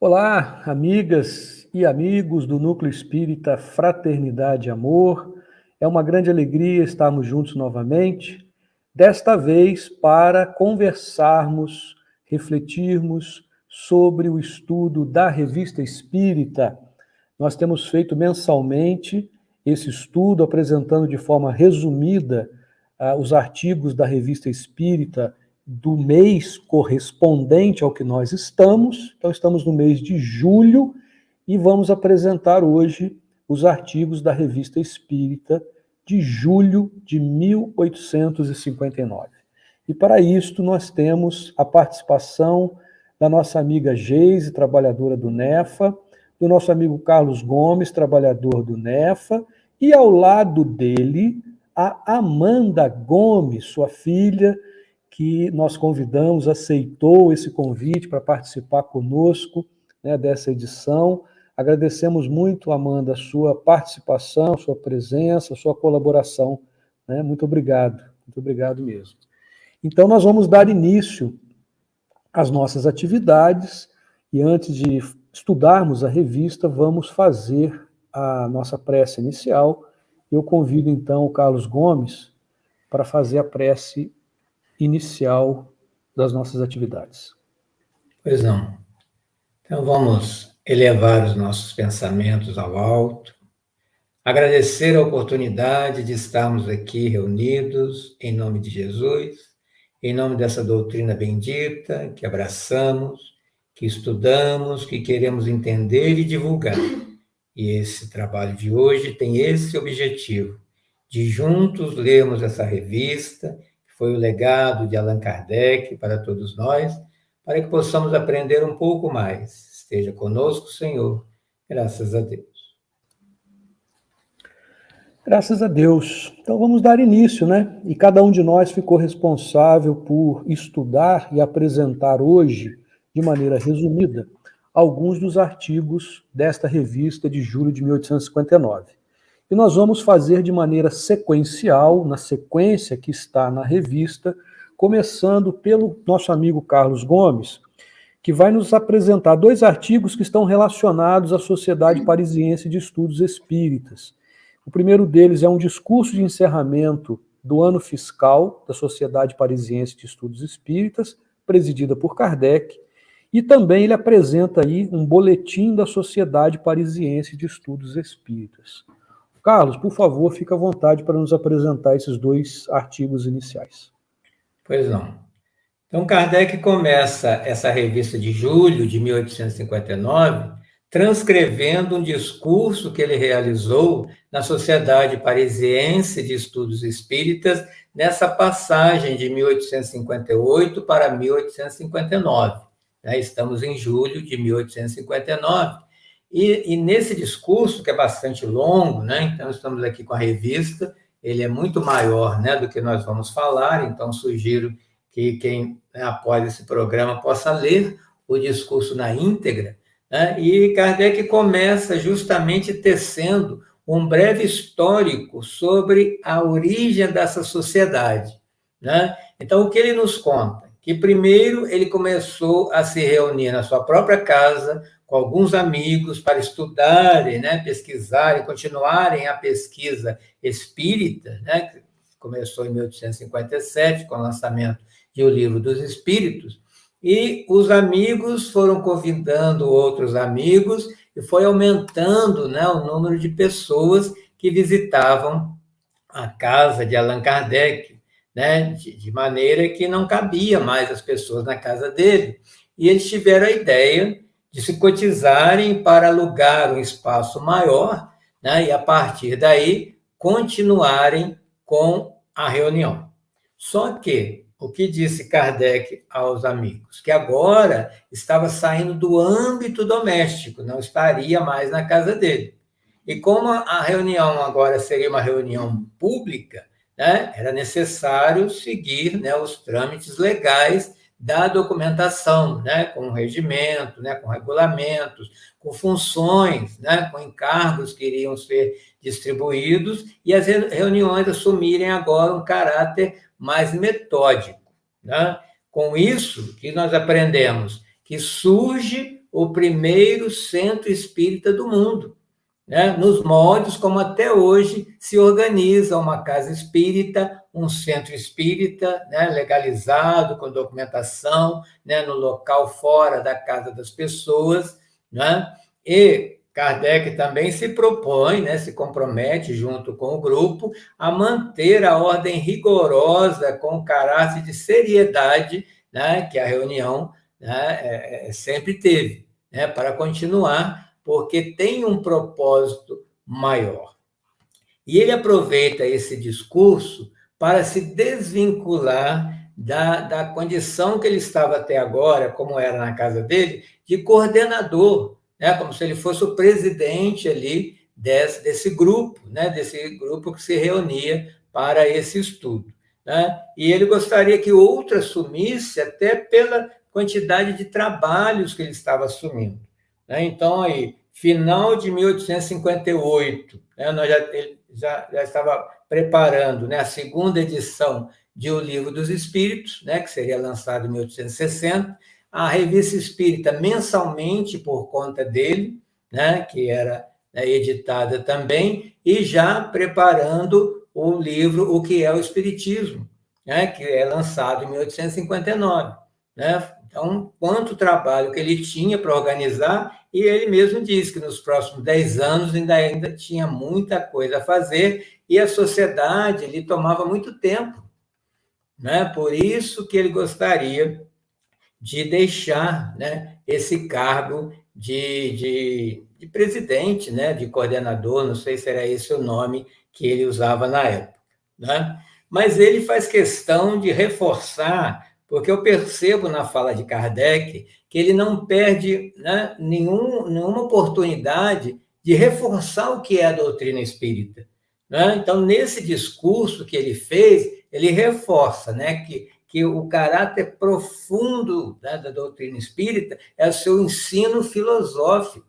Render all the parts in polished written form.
Olá, amigas e amigos do Núcleo Espírita Fraternidade e Amor. É uma grande alegria estarmos juntos novamente, desta vez para conversarmos, refletirmos sobre o estudo da Revista Espírita. Nós temos feito mensalmente esse estudo, apresentando de forma resumida os artigos da Revista Espírita do mês correspondente ao que nós estamos. Então, estamos no mês de julho e vamos apresentar hoje os artigos da Revista Espírita de julho de 1859. E para isto nós temos a participação da nossa amiga Geise, trabalhadora do NEFA, do nosso amigo Carlos Gomes, trabalhador do NEFA, e ao lado dele, a Amanda Gomes, sua filha, que nós convidamos, aceitou esse convite para participar conosco, né, dessa edição. Agradecemos muito, Amanda, a sua participação, a sua presença, a sua colaboração. Né? Muito obrigado mesmo. Então, nós vamos dar início às nossas atividades e antes de estudarmos a revista, vamos fazer a nossa prece inicial. Eu convido, então, o Carlos Gomes para fazer a prece inicial das nossas atividades. Pois não. Então vamos elevar os nossos pensamentos ao alto, agradecer a oportunidade de estarmos aqui reunidos em nome de Jesus, em nome dessa doutrina bendita que abraçamos, que estudamos, que queremos entender e divulgar. E esse trabalho de hoje tem esse objetivo, de juntos lermos essa revista, que foi o legado de Allan Kardec para todos nós, para que possamos aprender um pouco mais. Esteja conosco, Senhor, graças a Deus. Graças a Deus. Então vamos dar início, né? E cada um de nós ficou responsável por estudar e apresentar hoje, de maneira resumida, alguns dos artigos desta revista de julho de 1859. E nós vamos fazer de maneira sequencial, na sequência que está na revista, começando pelo nosso amigo Carlos Gomes, que vai nos apresentar dois artigos que estão relacionados à Sociedade Parisiense de Estudos Espíritas. O primeiro deles é um discurso de encerramento do ano fiscal da Sociedade Parisiense de Estudos Espíritas, presidida por Kardec, e também ele apresenta aí um boletim da Sociedade Parisiense de Estudos Espíritas. Carlos, por favor, fique à vontade para nos apresentar esses dois artigos iniciais. Pois não. Então, Kardec começa essa revista de julho de 1859 transcrevendo um discurso que ele realizou na Sociedade Parisiense de Estudos Espíritas nessa passagem de 1858 para 1859. Estamos em julho de 1859. E nesse discurso, que é bastante longo, então estamos aqui com a revista, ele é muito maior do que nós vamos falar, então sugiro que quem, após esse programa, possa ler o discurso na íntegra. E Kardec começa justamente tecendo um breve histórico sobre a origem dessa sociedade. Então, o que ele nos conta? Que primeiro ele começou a se reunir na sua própria casa, com alguns amigos, para estudarem, pesquisarem, continuarem a pesquisa espírita, que começou em 1857, com o lançamento de O Livro dos Espíritos, e os amigos foram convidando outros amigos, e foi aumentando o número de pessoas que visitavam a casa de Allan Kardec, de maneira que não cabia mais as pessoas na casa dele. E eles tiveram a ideia de se cotizarem para alugar um espaço maior, e a partir daí continuarem com a reunião. Só que o que disse Kardec aos amigos? Que agora estava saindo do âmbito doméstico, não estaria mais na casa dele. E como a reunião agora seria uma reunião pública, era necessário seguir os trâmites legais da documentação, com regimento, com regulamentos, com funções, com encargos que iriam ser distribuídos, e as reuniões assumirem agora um caráter mais metódico. Com isso, que nós aprendemos que surge o primeiro centro espírita do mundo, né? Nos moldes como até hoje se organiza uma casa espírita, um centro espírita, né? Legalizado, com documentação, né? No local fora da casa das pessoas, né? E Kardec também se propõe, né? Se compromete junto com o grupo a manter a ordem rigorosa com o caráter de seriedade, né? Que a reunião, né? Sempre teve, né? Para continuar, porque tem um propósito maior. E ele aproveita esse discurso para se desvincular da condição que ele estava até agora, como era na casa dele, de coordenador, né? Como se ele fosse o presidente ali desse grupo, né? Desse grupo que se reunia para esse estudo, né? E ele gostaria que outro assumisse, até pela quantidade de trabalhos que ele estava assumindo, né? Então, aí, final de 1858, né? Ele já estava preparando, né, a segunda edição de O Livro dos Espíritos, né, que seria lançado em 1860, a Revista Espírita mensalmente por conta dele, né, que era, né, editada também, e já preparando o livro O que é o Espiritismo, né, que é lançado em 1859, né? Então, quanto trabalho que ele tinha para organizar, e ele mesmo disse que nos próximos 10 anos ainda tinha muita coisa a fazer, e a sociedade lhe tomava muito tempo, né? Por isso que ele gostaria de deixar, né, esse cargo de presidente, né, de coordenador, não sei se era esse o nome que ele usava na época, né? Mas ele faz questão de reforçar, porque eu percebo na fala de Kardec que ele não perde, né, nenhuma oportunidade de reforçar o que é a doutrina espírita, né? Então, nesse discurso que ele fez, ele reforça, né, que o caráter profundo, né, da doutrina espírita é o seu ensino filosófico,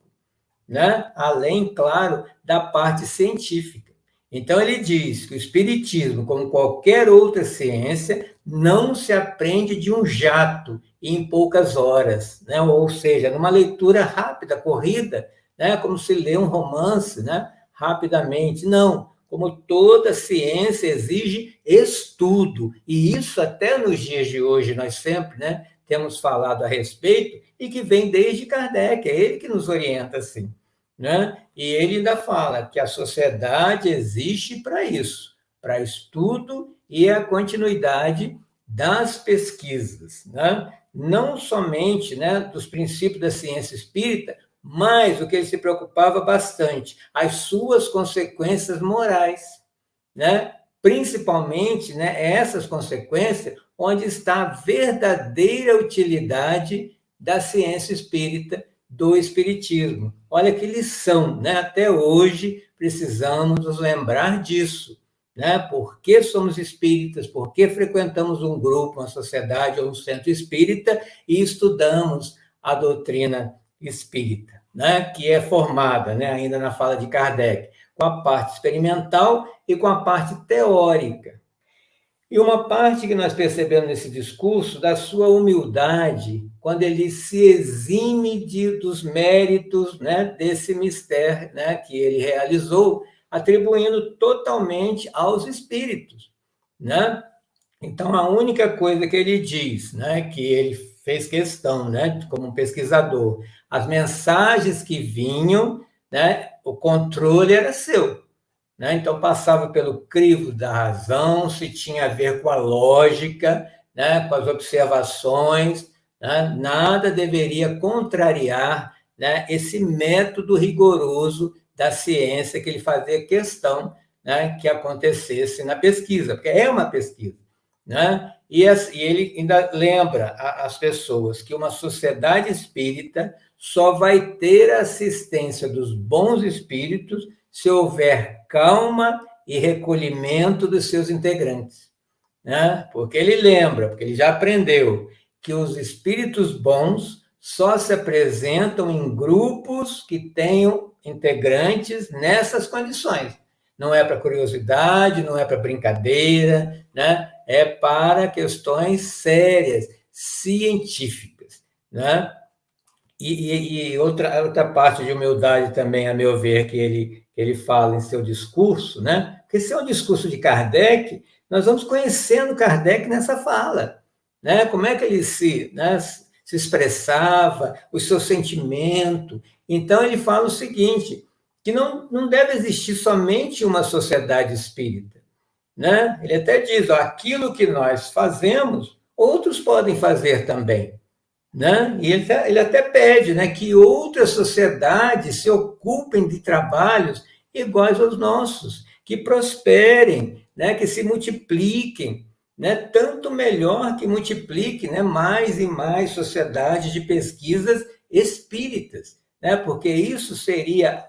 né? Além, claro, da parte científica. Então, ele diz que o espiritismo, como qualquer outra ciência, não se aprende de um jato e em poucas horas, né? Ou seja, numa leitura rápida, corrida, né? Como se lê um romance, né? Rapidamente. Não, como toda ciência exige estudo, e isso até nos dias de hoje nós sempre, né, temos falado a respeito, e que vem desde Kardec, é ele que nos orienta assim, né? E ele ainda fala que a sociedade existe para isso, para estudo e a continuidade das pesquisas, né? Não somente, né, dos princípios da ciência espírita, mas o que ele se preocupava bastante, as suas consequências morais, né? Principalmente, né, essas consequências onde está a verdadeira utilidade da ciência espírita, do espiritismo. Olha que lição, né? Até hoje precisamos nos lembrar disso, né? Por que somos espíritas? Por que frequentamos um grupo, uma sociedade ou um centro espírita e estudamos a doutrina espírita, né? Que é formada, né, ainda na fala de Kardec, com a parte experimental e com a parte teórica. E uma parte que nós percebemos nesse discurso da sua humildade, quando ele se exime dos méritos, né, desse mistério, né, que ele realizou, atribuindo totalmente aos espíritos, né? Então, a única coisa que ele diz, né, que ele fez questão, né, como um pesquisador, as mensagens que vinham, né, o controle era seu, né? Então, passava pelo crivo da razão, se tinha a ver com a lógica, né, com as observações, né? Nada deveria contrariar, né, esse método rigoroso da ciência que ele fazia questão, né, que acontecesse na pesquisa, porque é uma pesquisa, né? E ele ainda lembra as pessoas que uma sociedade espírita só vai ter a assistência dos bons espíritos se houver calma e recolhimento dos seus integrantes, né? Porque ele lembra, porque ele já aprendeu que os espíritos bons só se apresentam em grupos que tenham integrantes nessas condições. Não é para curiosidade, não é para brincadeira, né? É para questões sérias, científicas, né? E outra parte de humildade também, a meu ver, que ele fala em seu discurso, né? Porque se é um discurso de Kardec, nós vamos conhecendo Kardec nessa fala, né? Como é que ele se expressava, o seu sentimento. Então, ele fala o seguinte, que não deve existir somente uma sociedade espírita, né? Ele até diz, ó, aquilo que nós fazemos, outros podem fazer também. Né? E ele até pede, né, que outras sociedades se ocupem de trabalhos iguais aos nossos, que prosperem, né, que se multipliquem, né, tanto melhor que multipliquem, né, mais e mais sociedades de pesquisas espíritas, né, porque isso seria,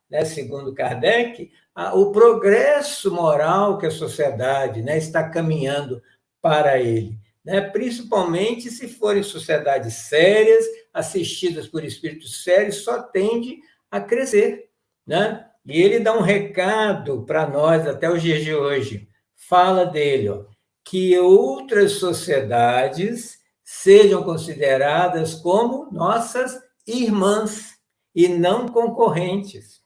né, segundo Kardec, o progresso moral que a sociedade, né, está caminhando para ele. Né, principalmente se forem sociedades sérias, assistidas por espíritos sérios, só tende a crescer. Né? E ele dá um recado para nós até os dias de hoje. Fala dele, ó, que outras sociedades sejam consideradas como nossas irmãs e não concorrentes.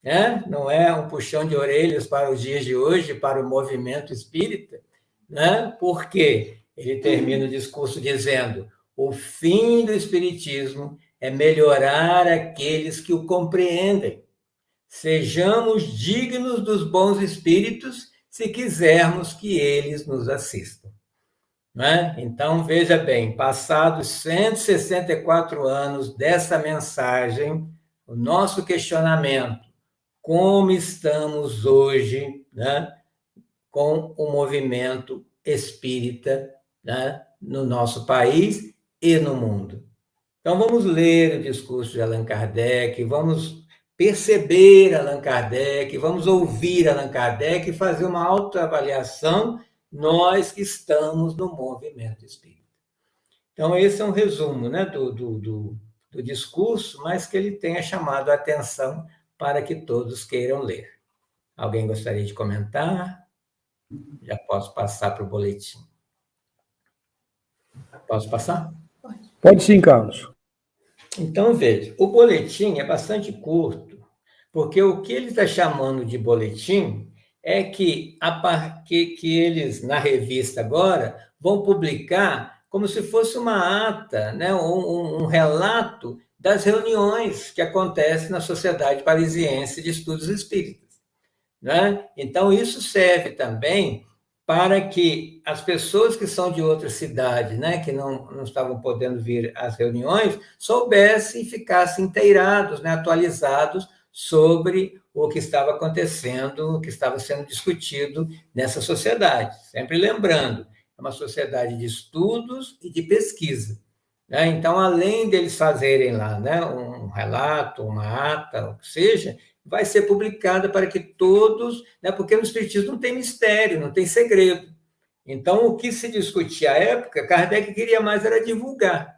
Né? Não é um puxão de orelhas para os dias de hoje, para o movimento espírita, né? Por quê? Ele termina o discurso dizendo: o fim do Espiritismo é melhorar aqueles que o compreendem. Sejamos dignos dos bons espíritos se quisermos que eles nos assistam. Né? Então, veja bem, passados 164 anos dessa mensagem, o nosso questionamento, como estamos hoje, né, com o movimento espírita, né, no nosso país e no mundo. Então, vamos ler o discurso de Allan Kardec, vamos perceber Allan Kardec, vamos ouvir Allan Kardec e fazer uma autoavaliação, nós que estamos no movimento espírita. Então, esse é um resumo, né, do discurso, mas que ele tenha chamado a atenção para que todos queiram ler. Alguém gostaria de comentar? Já posso passar para o boletim. Posso passar? Pode sim, Carlos. Então, veja, o boletim é bastante curto, porque o que ele está chamando de boletim é que eles, na revista agora, vão publicar como se fosse uma ata, né, um relato das reuniões que acontecem na Sociedade Parisiense de Estudos Espíritas. Né? Então, isso serve também para que as pessoas que são de outra cidade, né, que não estavam podendo vir às reuniões, soubessem e ficassem inteirados, né, atualizados sobre o que estava acontecendo, o que estava sendo discutido nessa sociedade. Sempre lembrando, é uma sociedade de estudos e de pesquisa. Né? Então, além deles fazerem lá, né, um relato, uma ata, o que seja, vai ser publicada para que todos, né, porque no Espiritismo não tem mistério, não tem segredo. Então, o que se discutia à época, Kardec queria mais era divulgar.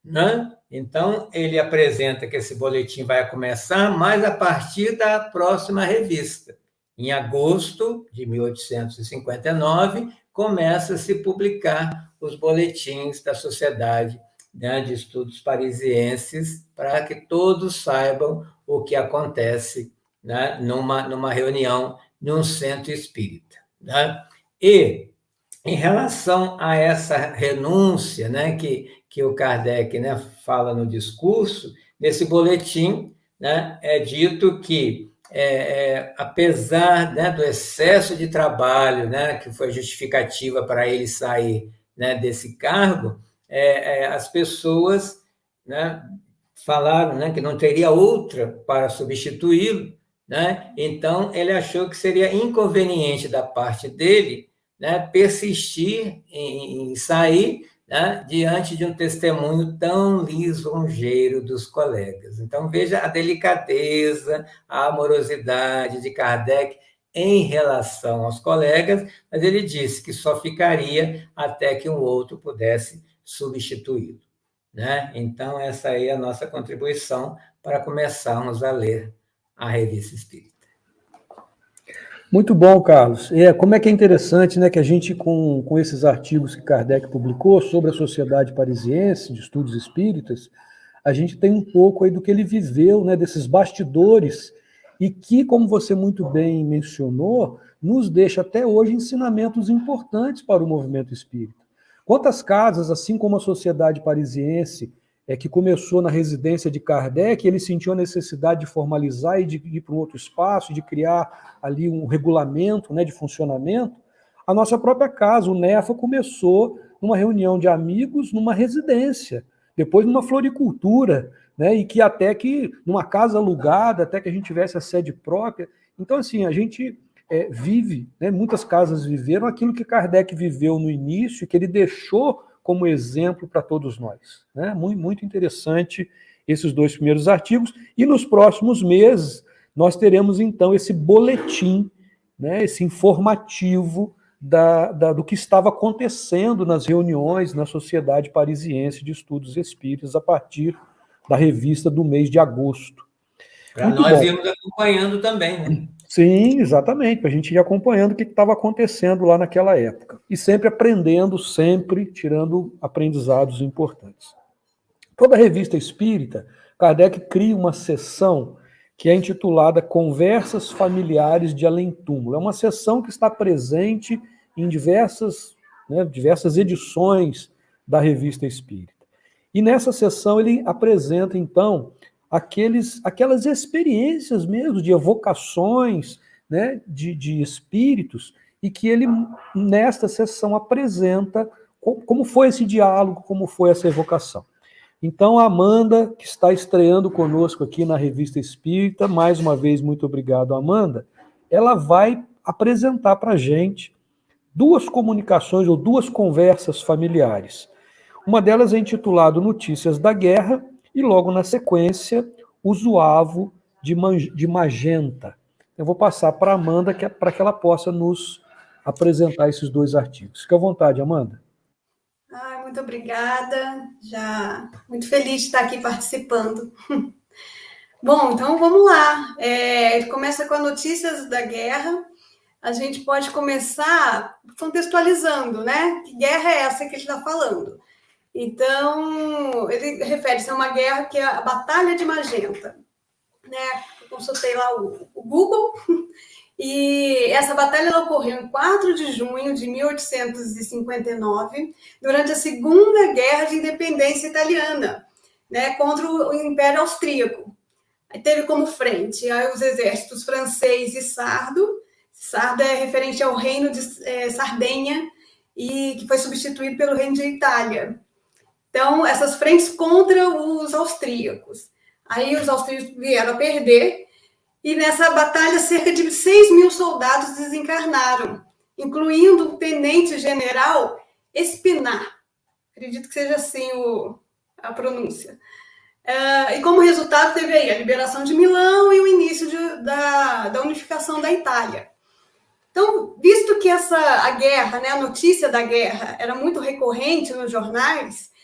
Né? Então, ele apresenta que esse boletim vai começar, mas a partir da próxima revista. Em agosto de 1859, começa a se publicar os boletins da Sociedade, né, de Estudos Parisienses, para que todos saibam o que acontece, né, numa reunião, num centro espírita. Né? E, em relação a essa renúncia, né, que o Kardec, né, fala no discurso, nesse boletim, né, é dito que, apesar, né, do excesso de trabalho, né, que foi justificativa para ele sair, né, desse cargo, as pessoas, né, falaram, né, que não teria outra para substituí-lo, né? Então, ele achou que seria inconveniente da parte dele, né, persistir em sair, né, diante de um testemunho tão lisonjeiro dos colegas. Então, veja a delicadeza, a amorosidade de Kardec em relação aos colegas, mas ele disse que só ficaria até que um outro pudesse substituí-lo. Né? Então, essa aí é a nossa contribuição para começarmos a ler a Revista Espírita. Muito bom, Carlos. Como é que é interessante, né, que a gente, com esses artigos que Kardec publicou sobre a Sociedade Parisiense de Estudos Espíritas, a gente tem um pouco aí do que ele viveu, né, desses bastidores, e que, como você muito bem mencionou, nos deixa até hoje ensinamentos importantes para o movimento espírita. Quantas casas, assim como a Sociedade Parisiense, que começou na residência de Kardec, ele sentiu a necessidade de formalizar e de ir para um outro espaço, de criar ali um regulamento, né, de funcionamento. A nossa própria casa, o NEFA, começou numa reunião de amigos, numa residência, depois numa floricultura, né, e que até que numa casa alugada, até que a gente tivesse a sede própria. Então, assim, a gente vive, né, muitas casas viveram aquilo que Kardec viveu no início, que ele deixou como exemplo para todos nós. Né? Muito, muito interessante esses 2 primeiros artigos. E nos próximos meses, nós teremos, então, esse boletim, né, esse informativo do que estava acontecendo nas reuniões na Sociedade Parisiense de Estudos Espíritas a partir da revista do mês de agosto. Para nós irmos acompanhando também, né? Sim, exatamente, para a gente ir acompanhando o que estava acontecendo lá naquela época. E sempre aprendendo, sempre tirando aprendizados importantes. Toda revista espírita, Kardec cria uma seção que é intitulada Conversas Familiares de Além-Túmulo. É uma seção que está presente em diversas edições da revista espírita. E nessa seção ele apresenta, então, aquelas experiências mesmo de evocações, né, de espíritos, e que ele, nesta sessão, apresenta como foi esse diálogo, como foi essa evocação. Então, a Amanda, que está estreando conosco aqui na Revista Espírita, mais uma vez, muito obrigado, Amanda, ela vai apresentar para a gente 2 comunicações ou 2 conversas familiares. Uma delas é intitulada Notícias da Guerra, e logo na sequência, O Zuavo de Magenta. Eu vou passar para a Amanda para que ela possa nos apresentar esses 2 artigos. Fique à vontade, Amanda. Muito obrigada, já muito feliz de estar aqui participando. Bom, então vamos lá. Começa com as Notícias da Guerra. A gente pode começar contextualizando, né? Que guerra é essa que ele está falando? Então, ele refere-se a uma guerra que é a Batalha de Magenta, né? Eu consultei lá o Google, e essa batalha ela ocorreu em 4 de junho de 1859, durante a Segunda Guerra de Independência Italiana, né? Contra o Império Austríaco. Aí teve como frente os exércitos francês e sardo. Sardo é referente ao reino de Sardenha, e que foi substituído pelo reino de Itália. Então, essas frentes contra os austríacos. Aí os austríacos vieram a perder, e nessa batalha cerca de 6.000 soldados desencarnaram, incluindo o tenente-general Espinar. Acredito que seja assim a pronúncia. E como resultado teve aí a liberação de Milão e o início da unificação da Itália. Então, visto que a guerra, né, a notícia da guerra era muito recorrente nos jornais,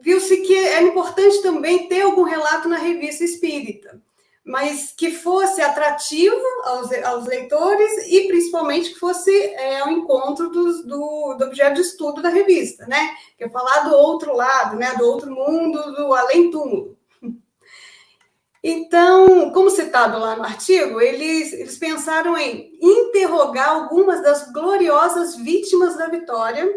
viu-se que era importante também ter algum relato na revista espírita, mas que fosse atrativo aos leitores e, principalmente, que fosse ao encontro do objeto de estudo da revista, né? Que é falar do outro lado, né? Do outro mundo, do além-túmulo. Então, como citado lá no artigo, eles pensaram em interrogar algumas das gloriosas vítimas da vitória,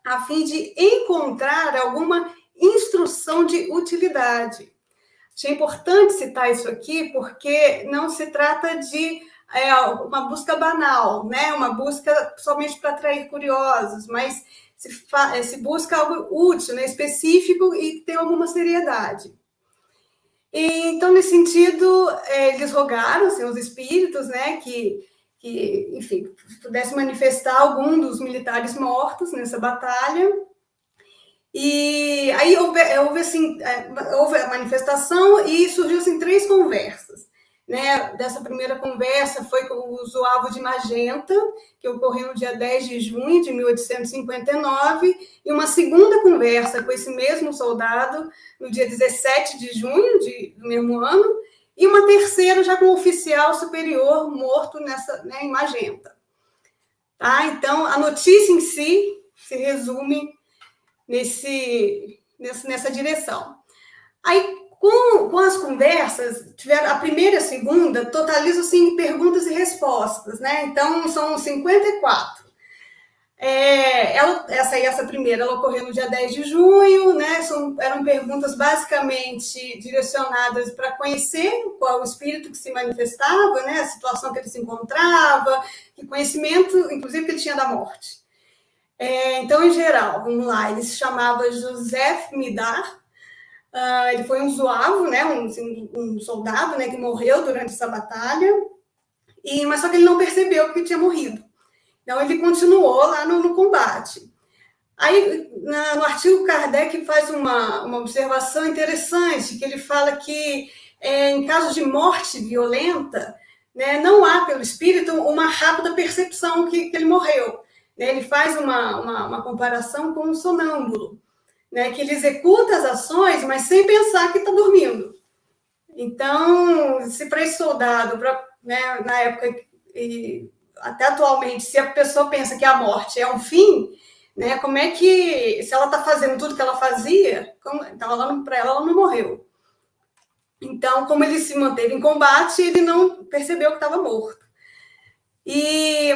a fim de encontrar alguma instrução de utilidade. Achei importante citar isso aqui, porque não se trata de uma busca banal, né? Uma busca somente para atrair curiosos, mas se busca algo útil, né? Específico e que tem alguma seriedade. Então, nesse sentido, eles rogaram, assim, os espíritos, né, que, enfim, pudesse manifestar algum dos militares mortos nessa batalha. E aí houve a manifestação e surgiu assim 3 conversas. Né? Dessa primeira conversa foi com o Zuavo de Magenta, que ocorreu no dia 10 de junho de 1859, e uma segunda conversa com esse mesmo soldado no dia 17 de junho do mesmo ano, e uma terceira já com o oficial superior morto em Magenta. Tá? Então, a notícia em si se resume nesse nessa direção. Aí, com as conversas, tiveram a primeira e a segunda, totalizam assim, perguntas e respostas, né? Então, são 54. Essa primeira, ela ocorreu no dia 10 de junho, né? Eram perguntas basicamente direcionadas para conhecer qual o espírito que se manifestava, né? A situação que ele se encontrava, que conhecimento, inclusive, que ele tinha da morte. Então, em geral, vamos lá, ele se chamava Joseph Midar. Ele foi um zuavo, né, um soldado, né, que morreu durante essa batalha, mas só que ele não percebeu que tinha morrido. Então, ele continuou lá no combate. Aí, no artigo, Kardec faz uma observação interessante, que ele fala que, em caso de morte violenta, né, não há pelo espírito uma rápida percepção que ele morreu. Né? Ele faz uma comparação com um sonâmbulo, né, que ele executa as ações, mas sem pensar que está dormindo. Então, se para esse soldado, né, na época e até atualmente, se a pessoa pensa que a morte é um fim, né, como é que, se ela está fazendo tudo que ela fazia, então para ela não morreu. Então, como ele se manteve em combate, ele não percebeu que estava morto.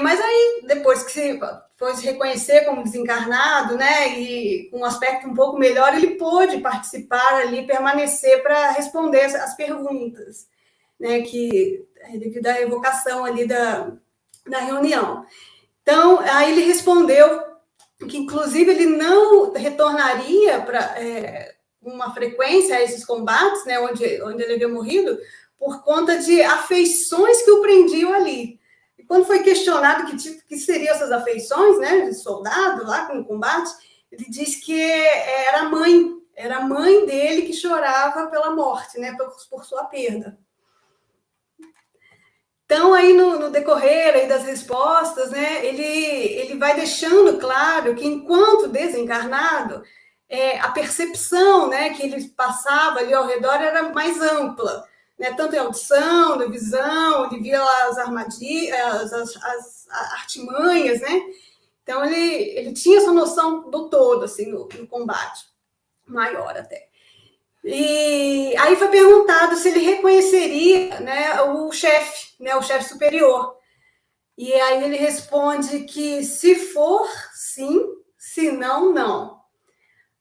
Mas aí, depois que foi se reconhecer como desencarnado, né, e com um aspecto um pouco melhor, ele pôde participar ali, permanecer para responder as perguntas, né, devido à evocação ali da reunião. Então, aí ele respondeu que, inclusive, ele não retornaria para uma frequência a esses combates, né, onde ele havia morrido, por conta de afeições que o prendiam ali. E quando foi questionado que seriam essas afeições, né, de soldado lá no combate, ele disse que era a mãe dele que chorava pela morte, né, por sua perda. Então, aí no decorrer aí das respostas, né, ele vai deixando claro que, enquanto desencarnado, a percepção, né, que ele passava ali ao redor era mais ampla, né, tanto em audição, na visão, ele via lá as armadilhas, as artimanhas, né? Então, ele tinha essa noção do todo, assim, no combate, maior até. E aí foi perguntado se ele reconheceria, né, o chefe superior. E aí ele responde que, se for, sim, se não, não.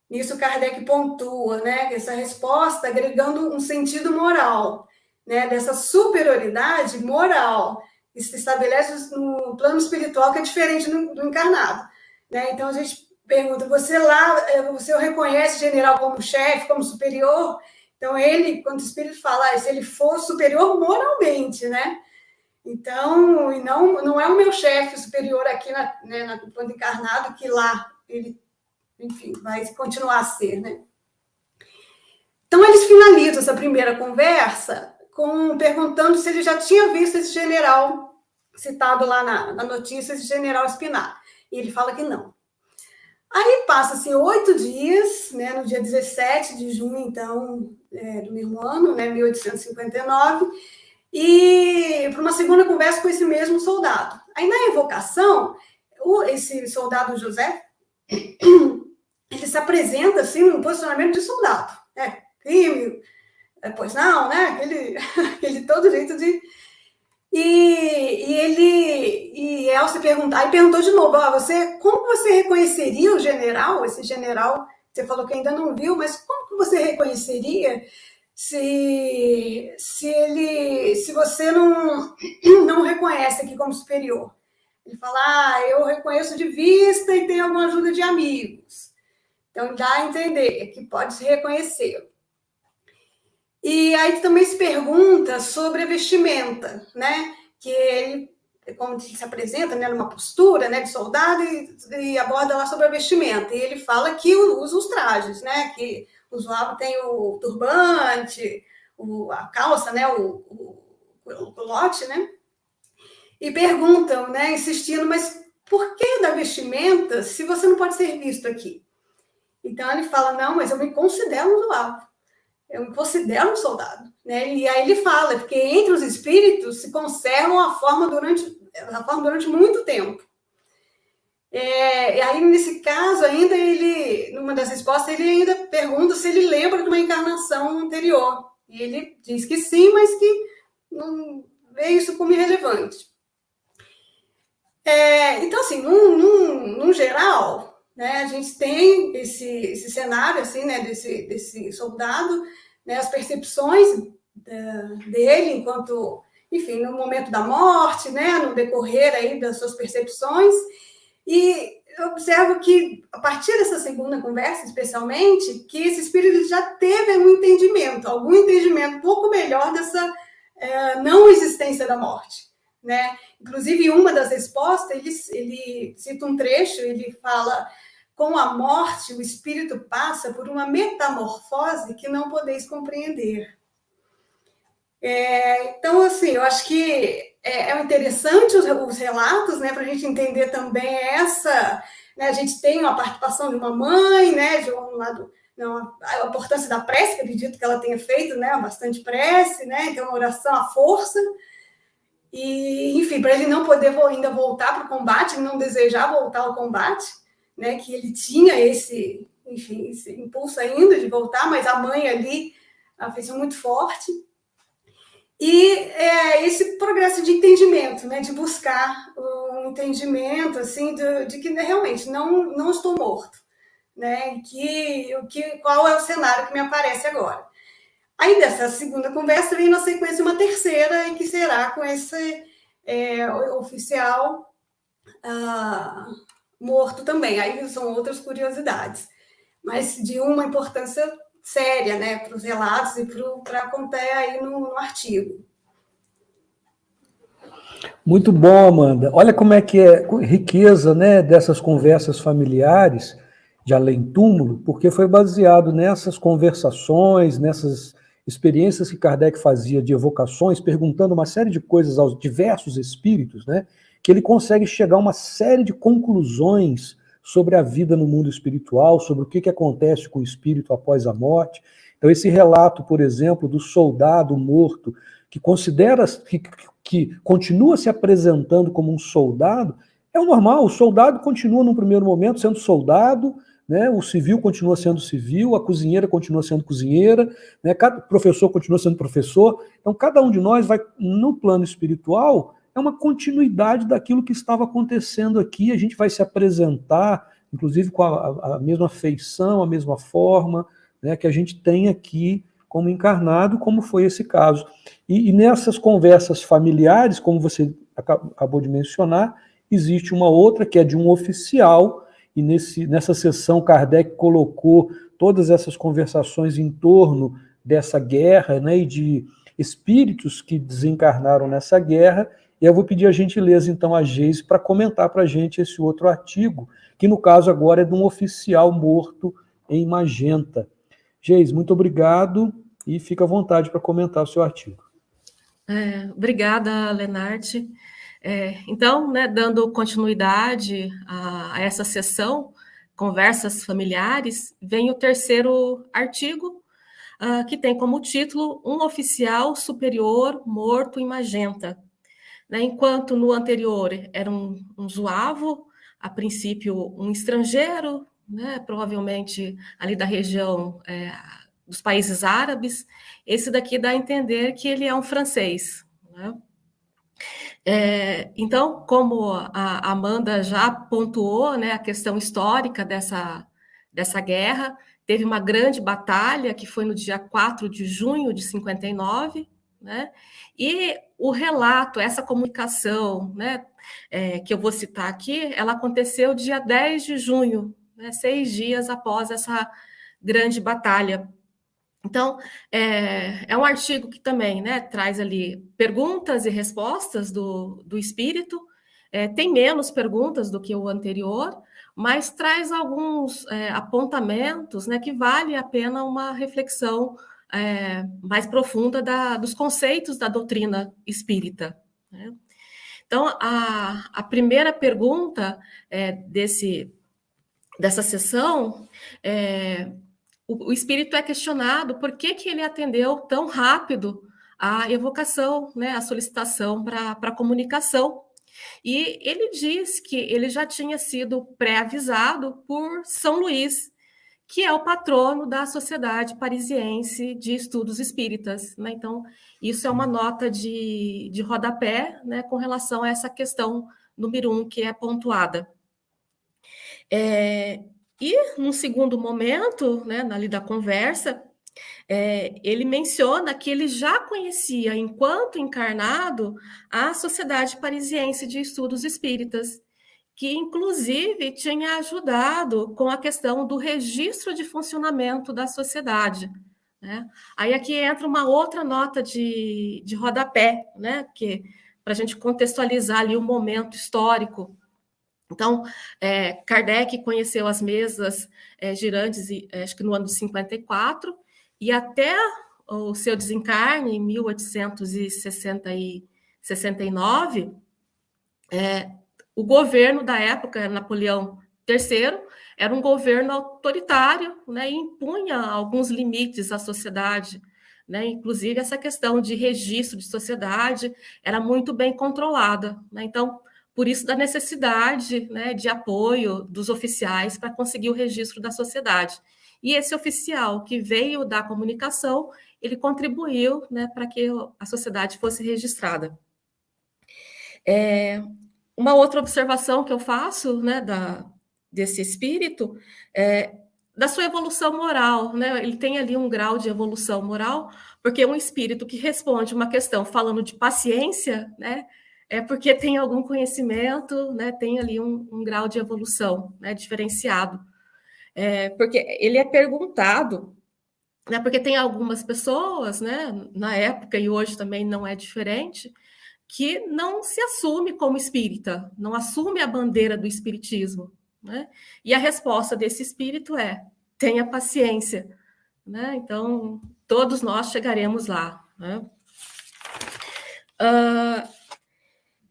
Nisso Kardec pontua, né, essa resposta agregando um sentido moral, né, dessa superioridade moral, que se estabelece no plano espiritual, que é diferente do encarnado. Né? Então a gente pergunta, você o reconhece o general como chefe, como superior? Então ele, quando o espírito fala, se ele for superior moralmente, né? Então, e não é o meu chefe superior aqui no plano encarnado, que lá ele, enfim, vai continuar a ser, né? Então, eles finalizam essa primeira conversa perguntando se ele já tinha visto esse general citado lá na notícia, esse general Espinar. E ele fala que não. Aí passa-se 8 dias, né, no dia 17 de junho, então, do mesmo ano, né, 1859, e para uma segunda conversa com esse mesmo soldado. Aí, na evocação, esse soldado José, ele se apresenta, assim, num posicionamento de soldado, né, crime, pois não, né, aquele todo jeito de... E Elcio perguntou de novo, como você reconheceria o general, esse general, você falou que ainda não viu, mas como que você reconheceria se você não reconhece aqui como superior? Ele fala, eu reconheço de vista e tenho alguma ajuda de amigos. Então, dá a entender que pode se reconhecer. E aí também se pergunta sobre a vestimenta, né? Que ele, como se apresenta, né, numa postura, né, de soldado e aborda lá sobre a vestimenta. E ele fala que usa os trajes, né? Que o zuavo tem o turbante, a calça, né? O culote, né? E perguntam, né, insistindo, mas por que da vestimenta se você não pode ser visto aqui? Então ele fala, não, mas eu me considero um zuavo. Eu me considero um soldado, né? E aí ele fala, porque entre os espíritos se conservam a forma durante muito tempo. E aí, nesse caso, ainda numa das respostas, ele ainda pergunta se ele lembra de uma encarnação anterior. E ele diz que sim, mas que não vê isso como irrelevante. Então, assim, num geral, né, a gente tem esse cenário, assim, né, desse soldado, né, as percepções dele enquanto, enfim, no momento da morte, né, no decorrer aí das suas percepções. E eu observo que, a partir dessa segunda conversa, especialmente, que esse espírito já teve algum entendimento um pouco melhor dessa não existência da morte, né? Inclusive, em uma das respostas, ele cita um trecho, ele fala: com a morte, o espírito passa por uma metamorfose que não podeis compreender. Então, assim, eu acho que é interessante os relatos, né, para a gente entender também né, a gente tem uma participação de uma mãe, né, de um lado, não, a importância da prece, que acredito que ela tenha feito, né, bastante prece, né, então uma oração à força, e, enfim, para ele não poder ainda voltar para o combate, não desejar voltar ao combate, né, que ele tinha esse impulso ainda de voltar, mas a mãe ali fez muito forte. E esse progresso de entendimento, né, de buscar um entendimento assim de que realmente não estou morto, né, qual é o cenário que me aparece agora. Aí dessa segunda conversa vem na sequência uma terceira, e que será com esse oficial morto também. Aí são outras curiosidades, mas de uma importância séria, né, para os relatos e para contar aí no artigo. Muito bom, Amanda. Olha como é que é riqueza, né, dessas conversas familiares de além-túmulo, porque foi baseado nessas conversações, nessas experiências que Kardec fazia de evocações, perguntando uma série de coisas aos diversos espíritos, né, que ele consegue chegar a uma série de conclusões sobre a vida no mundo espiritual, sobre o que acontece com o espírito após a morte. Então, esse relato, por exemplo, do soldado morto, que considera que continua se apresentando como um soldado, é o normal. O soldado continua, num primeiro momento, sendo soldado, né? O civil continua sendo civil, a cozinheira continua sendo cozinheira, né? Cada professor continua sendo professor. Então, cada um de nós vai, no plano espiritual, é uma continuidade daquilo que estava acontecendo aqui. A gente vai se apresentar, inclusive com a mesma feição, a mesma forma, né, que a gente tem aqui como encarnado, como foi esse caso. E nessas conversas familiares, como você acabou de mencionar, existe uma outra que é de um oficial, e nessa sessão Kardec colocou todas essas conversações em torno dessa guerra, né, e de espíritos que desencarnaram nessa guerra. E eu vou pedir a gentileza, então, a Geise para comentar para a gente esse outro artigo, que no caso agora é de um oficial morto em Magenta. Geise, muito obrigado e fica à vontade para comentar o seu artigo. Obrigada, Lenarte. Então, né, dando continuidade a essa sessão, Conversas Familiares, vem o terceiro artigo, que tem como título Um Oficial Superior Morto em Magenta. Né, enquanto no anterior era um zuavo, a princípio um estrangeiro, né, provavelmente ali da região dos países árabes, esse daqui dá a entender que ele é um francês. Né? Então, como a Amanda já pontuou, né, a questão histórica dessa guerra, teve uma grande batalha que foi no dia 4 de junho de 59, né? E o relato, essa comunicação, né, que eu vou citar aqui, ela aconteceu dia 10 de junho, né, 6 dias após essa grande batalha. Então, é um artigo que também, né, traz ali perguntas e respostas do espírito, tem menos perguntas do que o anterior, mas traz alguns apontamentos, né, que vale a pena uma reflexão mais profunda dos conceitos da doutrina espírita. Né? Então, a primeira pergunta dessa sessão o espírito é questionado por que ele atendeu tão rápido a evocação, né, a solicitação para a comunicação. E ele diz que ele já tinha sido pré-avisado por São Luís, que é o patrono da Sociedade Parisiense de Estudos Espíritas, né? Então, isso é uma nota de rodapé, né, com relação a essa questão número 1 que é pontuada. E, num segundo momento, né, ali da conversa, ele menciona que ele já conhecia, enquanto encarnado, a Sociedade Parisiense de Estudos Espíritas, que, inclusive, tinha ajudado com a questão do registro de funcionamento da sociedade, né? Aí aqui entra uma outra nota de rodapé, né, para a gente contextualizar ali o momento histórico. Então, Kardec conheceu as mesas girantes, acho que no ano de 54, e até o seu desencarne, em 1869, o governo da época, Napoleão III, era um governo autoritário, né, e impunha alguns limites à sociedade, né, inclusive essa questão de registro de sociedade era muito bem controlada, né, então, por isso da necessidade, né, de apoio dos oficiais para conseguir o registro da sociedade. E esse oficial que veio da comunicação, ele contribuiu, né, para que a sociedade fosse registrada. Uma outra observação que eu faço, né, desse espírito da sua evolução moral, né? Ele tem ali um grau de evolução moral, porque um espírito que responde uma questão falando de paciência, né, é porque tem algum conhecimento, né, tem ali um grau de evolução, né, diferenciado. Porque ele é perguntado, né, porque tem algumas pessoas, né, na época e hoje também não é diferente, que não se assume como espírita, não assume a bandeira do espiritismo, né? E a resposta desse espírito é: tenha paciência, né? Então, todos nós chegaremos lá, né?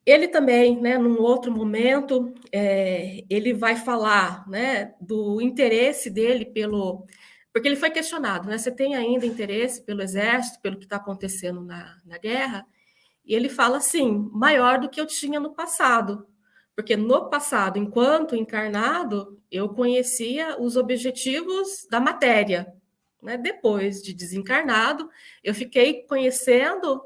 Ele também, né, num outro momento, ele vai falar, né, do interesse dele porque ele foi questionado, né? Você tem ainda interesse pelo exército, pelo que está acontecendo na guerra? E ele fala assim, maior do que eu tinha no passado, porque no passado, enquanto encarnado, eu conhecia os objetivos da matéria, né? Depois de desencarnado, eu fiquei conhecendo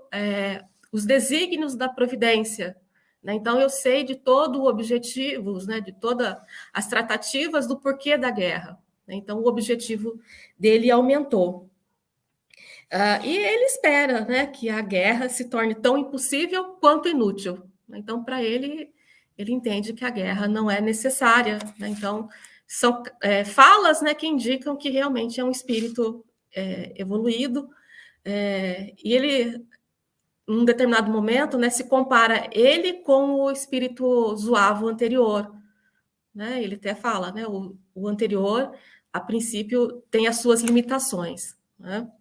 os desígnios da providência, né? Então eu sei de todo o objetivo, né? De todas as tratativas do porquê da guerra, né? Então o objetivo dele aumentou. E ele espera, né, que a guerra se torne tão impossível quanto inútil. Então, para ele entende que a guerra não é necessária, né? Então, são falas, né, que indicam que realmente é um espírito evoluído. E ele, num determinado momento, né, se compara ele com o espírito zoavo anterior, né? Ele até fala, né, o anterior, a princípio, tem as suas limitações, né?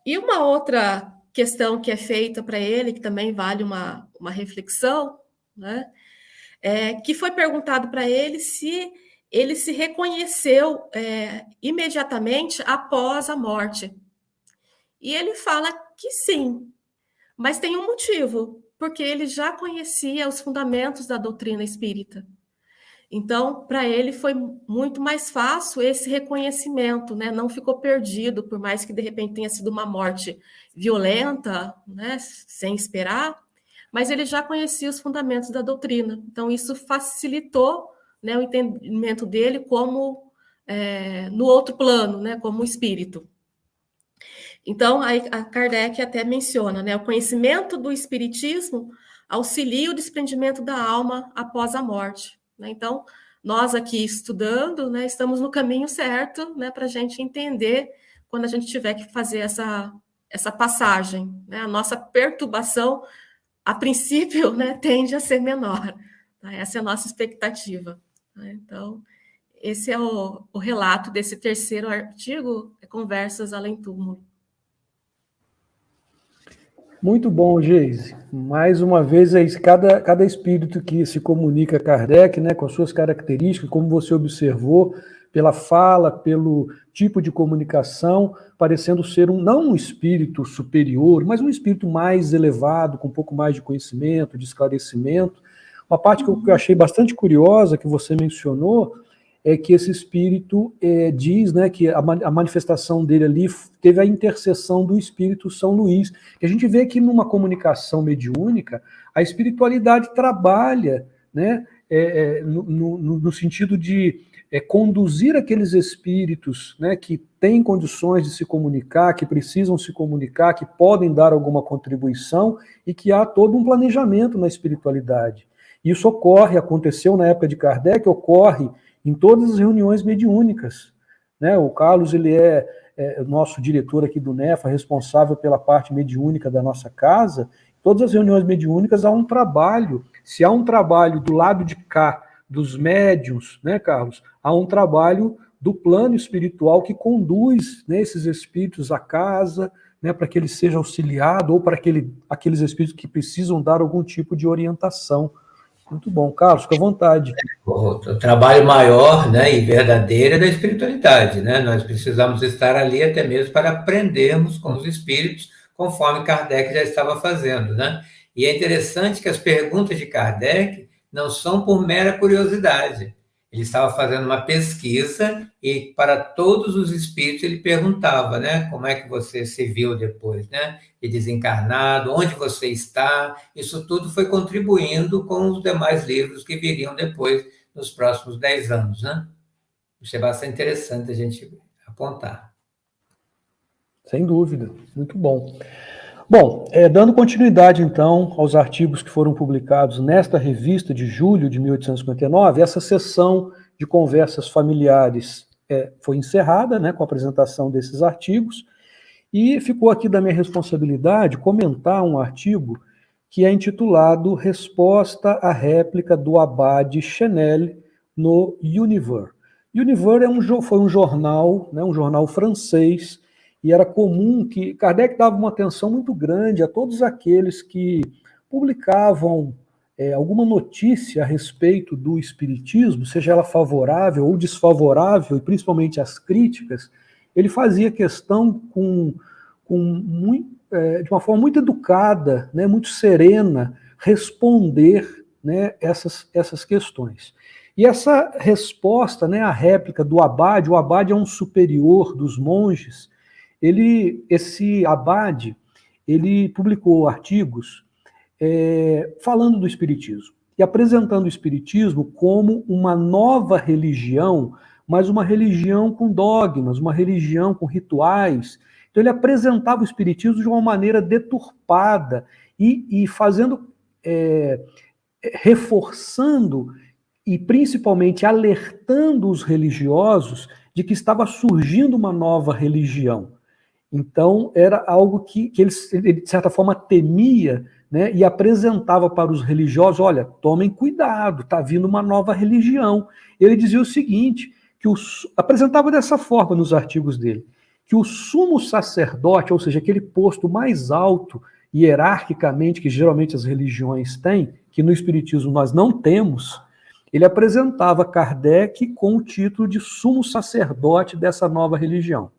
E uma outra questão que é feita para ele, que também vale uma reflexão, né, que foi perguntado para ele se ele se reconheceu imediatamente após a morte. E ele fala que sim, mas tem um motivo, porque ele já conhecia os fundamentos da doutrina espírita. Então, para ele foi muito mais fácil esse reconhecimento, né? Não ficou perdido, por mais que de repente tenha sido uma morte violenta, né? Sem esperar, mas ele já conhecia os fundamentos da doutrina. Então, isso facilitou, né, o entendimento dele como no outro plano, né? Como espírito. Então, a Kardec até menciona, né? O conhecimento do espiritismo auxilia o desprendimento da alma após a morte. Então, nós aqui estudando, né, estamos no caminho certo, né, para a gente entender quando a gente tiver que fazer essa passagem, né? A nossa perturbação, a princípio, né, tende a ser menor. Tá? Essa é a nossa expectativa. Tá? Então, esse é o relato desse terceiro artigo, Conversas Além Túmulo. Muito bom, Geise. Mais uma vez, cada espírito que se comunica a Kardec, né, com as suas características, como você observou, pela fala, pelo tipo de comunicação, parecendo ser não um espírito superior, mas um espírito mais elevado, com um pouco mais de conhecimento, de esclarecimento. Uma parte que eu achei bastante curiosa, que você mencionou, é que esse espírito diz, né, que a manifestação dele ali teve a intercessão do espírito São Luís. E a gente vê que numa comunicação mediúnica, a espiritualidade trabalha, né, no sentido de conduzir aqueles espíritos, né, que têm condições de se comunicar, que precisam se comunicar, que podem dar alguma contribuição, e que há todo um planejamento na espiritualidade. Isso aconteceu na época de Kardec, ocorre em todas as reuniões mediúnicas, né? O Carlos, ele é nosso diretor aqui do NEFA, responsável pela parte mediúnica da nossa casa. Todas as reuniões mediúnicas há um trabalho. Se há um trabalho do lado de cá, dos médiuns, né, Carlos? Há um trabalho do plano espiritual que conduz, né, esses espíritos à casa, né, para que ele seja auxiliado, ou para aqueles espíritos que precisam dar algum tipo de orientação. Muito bom. Carlos, fica à vontade. O trabalho maior, né, e verdadeiro é da espiritualidade, né? Nós precisamos estar ali até mesmo para aprendermos com os espíritos, conforme Kardec já estava fazendo, né? E é interessante que as perguntas de Kardec não são por mera curiosidade. Ele estava fazendo uma pesquisa e para todos os espíritos ele perguntava, né? Como é que você se viu depois, né? De desencarnado, onde você está? Isso tudo foi contribuindo com os demais livros que viriam depois, nos próximos 10 anos, né? Isso é bastante interessante a gente apontar. Sem dúvida, muito bom. Bom, dando continuidade, então, aos artigos que foram publicados nesta revista de julho de 1859, essa sessão de conversas familiares foi encerrada, né, com a apresentação desses artigos, e ficou aqui da minha responsabilidade comentar um artigo que é intitulado Resposta à réplica do Abade Chenel no Univers. Univers foi um jornal, né, um jornal francês, e era comum que Kardec dava uma atenção muito grande a todos aqueles que publicavam alguma notícia a respeito do espiritismo, seja ela favorável ou desfavorável, e principalmente as críticas. Ele fazia questão de uma forma muito educada, né, muito serena, responder, né, essas questões. E essa resposta, né, a réplica do Abade, o Abade é um superior dos monges. Esse Abade, ele publicou artigos falando do Espiritismo e apresentando o Espiritismo como uma nova religião, mas uma religião com dogmas, uma religião com rituais. Então ele apresentava o Espiritismo de uma maneira deturpada e fazendo, reforçando e principalmente alertando os religiosos de que estava surgindo uma nova religião. Então, era algo que ele, de certa forma, temia, né, e apresentava para os religiosos, olha, tomem cuidado, está vindo uma nova religião. Ele dizia o seguinte, apresentava dessa forma nos artigos dele, que o sumo sacerdote, ou seja, aquele posto mais alto, hierarquicamente, que geralmente as religiões têm, que no Espiritismo nós não temos, ele apresentava Kardec com o título de sumo sacerdote dessa nova religião.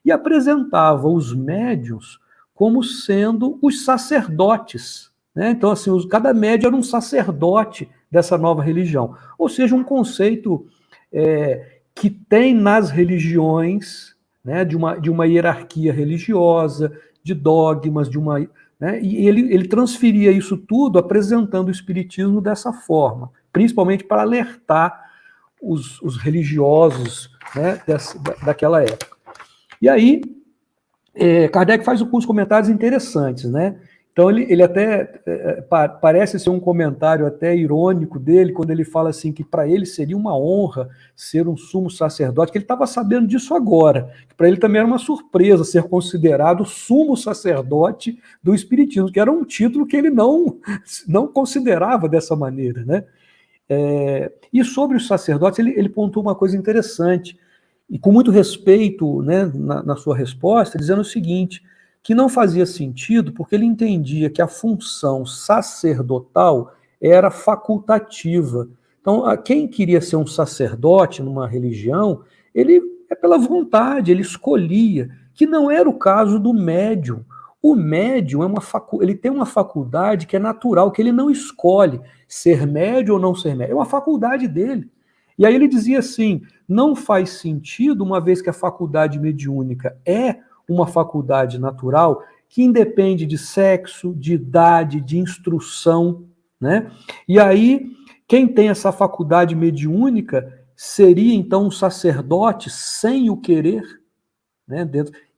E apresentava os médiuns como sendo os sacerdotes, né? Então, assim, cada médium era um sacerdote dessa nova religião. Ou seja, um conceito que tem nas religiões, né, de uma hierarquia religiosa, de dogmas, né, e ele transferia isso tudo apresentando o Espiritismo dessa forma, principalmente para alertar os religiosos, né, daquela época. E aí, Kardec faz alguns comentários interessantes, né? Então, ele até parece ser um comentário até irônico dele, quando ele fala assim que para ele seria uma honra ser um sumo sacerdote, que ele estava sabendo disso agora, que para ele também era uma surpresa ser considerado sumo sacerdote do Espiritismo, que era um título que ele não considerava dessa maneira, né? E sobre os sacerdotes, ele pontuou uma coisa interessante, e com muito respeito, né, na sua resposta, dizendo o seguinte, que não fazia sentido porque ele entendia que a função sacerdotal era facultativa. Então, quem queria ser um sacerdote numa religião, ele é pela vontade, ele escolhia, que não era o caso do médium. O médium ele tem uma faculdade que é natural, que ele não escolhe ser médium ou não ser médium, é uma faculdade dele. E aí ele dizia assim, não faz sentido, uma vez que a faculdade mediúnica é uma faculdade natural, que independe de sexo, de idade, de instrução, né? E aí, quem tem essa faculdade mediúnica seria, então, um sacerdote sem o querer, né?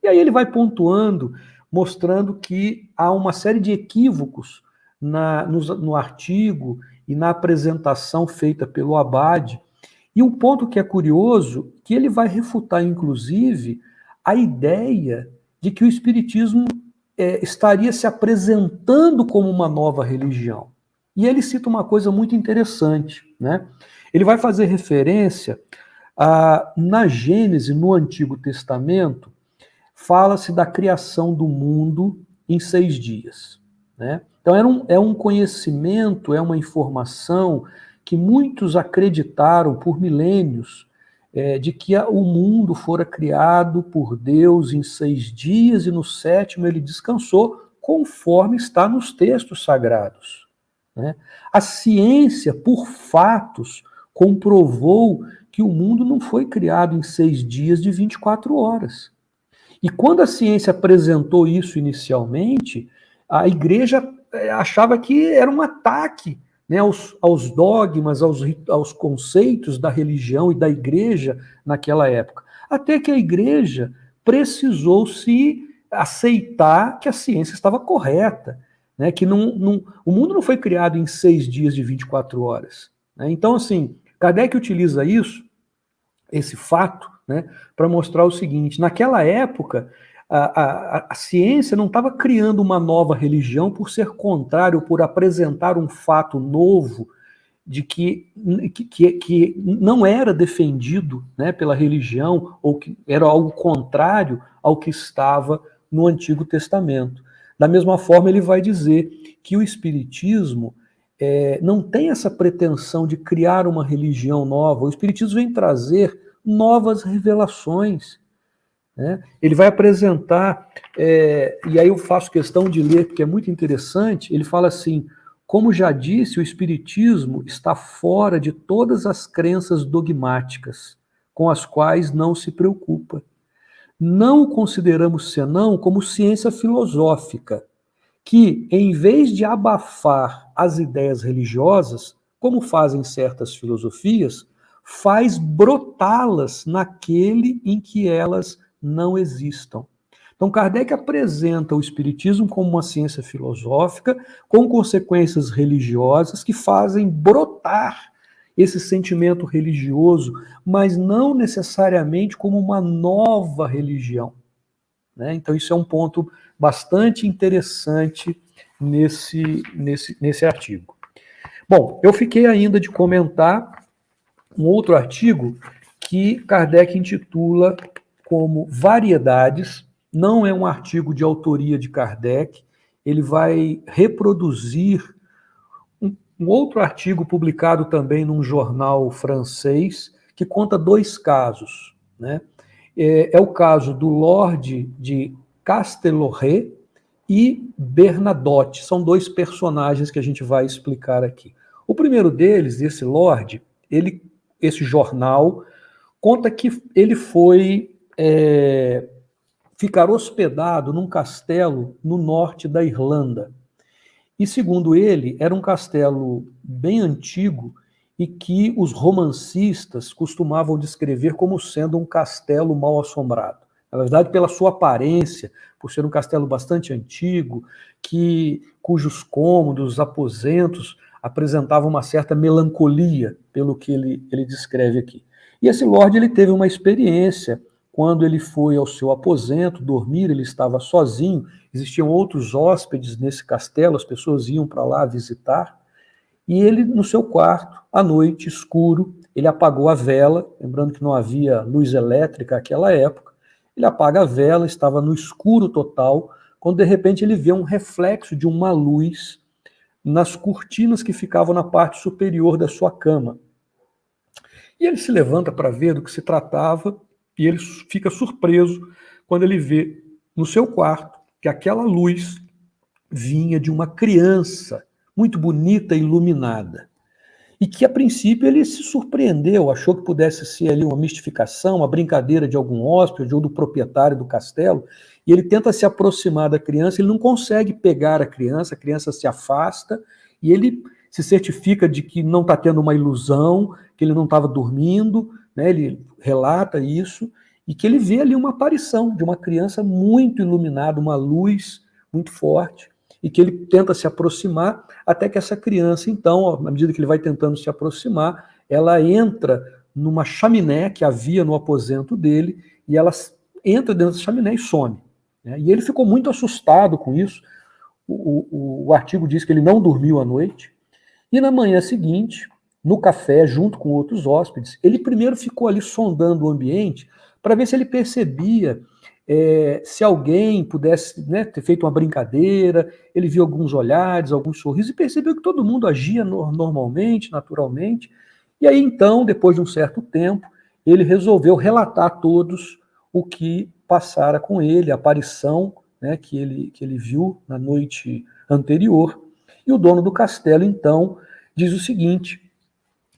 E aí ele vai pontuando, mostrando que há uma série de equívocos no artigo e na apresentação feita pelo Abade. E um ponto que é curioso, que ele vai refutar, inclusive, a ideia de que o Espiritismo estaria se apresentando como uma nova religião. E ele cita uma coisa muito interessante, né? Ele vai fazer referência na Gênese, no Antigo Testamento, fala-se da criação do mundo em 6 dias, né? Então é um conhecimento, é uma informação que muitos acreditaram por milênios, de que o mundo fora criado por Deus em 6 dias e no 7º ele descansou, conforme está nos textos sagrados, né? A ciência, por fatos, comprovou que o mundo não foi criado em 6 dias de 24 horas. E quando a ciência apresentou isso inicialmente, a igreja achava que era um ataque, né, aos dogmas, aos conceitos da religião e da igreja naquela época. Até que a igreja precisou se aceitar que a ciência estava correta, né, que o mundo não foi criado em 6 dias de 24 horas. Né? Então, assim, Kardec utiliza esse fato, né, para mostrar o seguinte: naquela época, a ciência não estava criando uma nova religião por ser contrário, por apresentar um fato novo de que não era defendido, né, pela religião, ou que era algo contrário ao que estava no Antigo Testamento. Da mesma forma, ele vai dizer que o Espiritismo não tem essa pretensão de criar uma religião nova. O Espiritismo vem trazer novas revelações, né? Ele vai apresentar, e aí eu faço questão de ler, porque é muito interessante. Ele fala assim: como já disse, o Espiritismo está fora de todas as crenças dogmáticas, com as quais não se preocupa. Não o consideramos senão como ciência filosófica, que, em vez de abafar as ideias religiosas, como fazem certas filosofias, faz brotá-las naquele em que elas não existam. Então, Kardec apresenta o Espiritismo como uma ciência filosófica com consequências religiosas que fazem brotar esse sentimento religioso, mas não necessariamente como uma nova religião, né? Então, isso é um ponto bastante interessante nesse artigo. Bom, eu fiquei ainda de comentar um outro artigo que Kardec intitula como Variedades. Não é um artigo de autoria de Kardec, ele vai reproduzir um outro artigo publicado também num jornal francês, que conta 2 casos, né? É o caso do Lorde de Casteloré e Bernadotte. São 2 personagens que a gente vai explicar aqui. O primeiro deles, esse Lorde, esse jornal conta que ele foi ficar hospedado num castelo no norte da Irlanda. E, segundo ele, era um castelo bem antigo e que os romancistas costumavam descrever como sendo um castelo mal assombrado. Na verdade, pela sua aparência, por ser um castelo bastante antigo, cujos cômodos, aposentos, apresentavam uma certa melancolia, pelo que ele descreve aqui. E esse Lorde, ele teve uma experiência. Quando ele foi ao seu aposento dormir, ele estava sozinho, existiam outros hóspedes nesse castelo, as pessoas iam para lá visitar, e ele, no seu quarto, à noite, escuro, ele apagou a vela, lembrando que não havia luz elétrica naquela época, ele apaga a vela, estava no escuro total, quando de repente ele vê um reflexo de uma luz nas cortinas que ficavam na parte superior da sua cama. E ele se levanta para ver do que se tratava, e ele fica surpreso quando ele vê no seu quarto que aquela luz vinha de uma criança muito bonita e iluminada. E que, a princípio, ele se surpreendeu, achou que pudesse ser ali uma mistificação, uma brincadeira de algum hóspede ou do proprietário do castelo, e ele tenta se aproximar da criança, ele não consegue pegar a criança se afasta, e ele se certifica de que não está tendo uma ilusão, que ele não estava dormindo, né? Ele relata isso, e que ele vê ali uma aparição de uma criança muito iluminada, uma luz muito forte, e que ele tenta se aproximar, até que essa criança, então, à medida que ele vai tentando se aproximar, ela entra numa chaminé que havia no aposento dele, e ela entra dentro da chaminé e some. Né? E ele ficou muito assustado com isso. O artigo diz que ele não dormiu à noite, e na manhã seguinte, no café, junto com outros hóspedes, ele primeiro ficou ali sondando o ambiente para ver se ele percebia se alguém pudesse, né, ter feito uma brincadeira. Ele viu alguns olhares, alguns sorrisos, e percebeu que todo mundo agia normalmente, naturalmente. E aí, então, depois de um certo tempo, ele resolveu relatar a todos o que passara com ele, a aparição, né, que ele viu na noite anterior. E o dono do castelo, então, diz o seguinte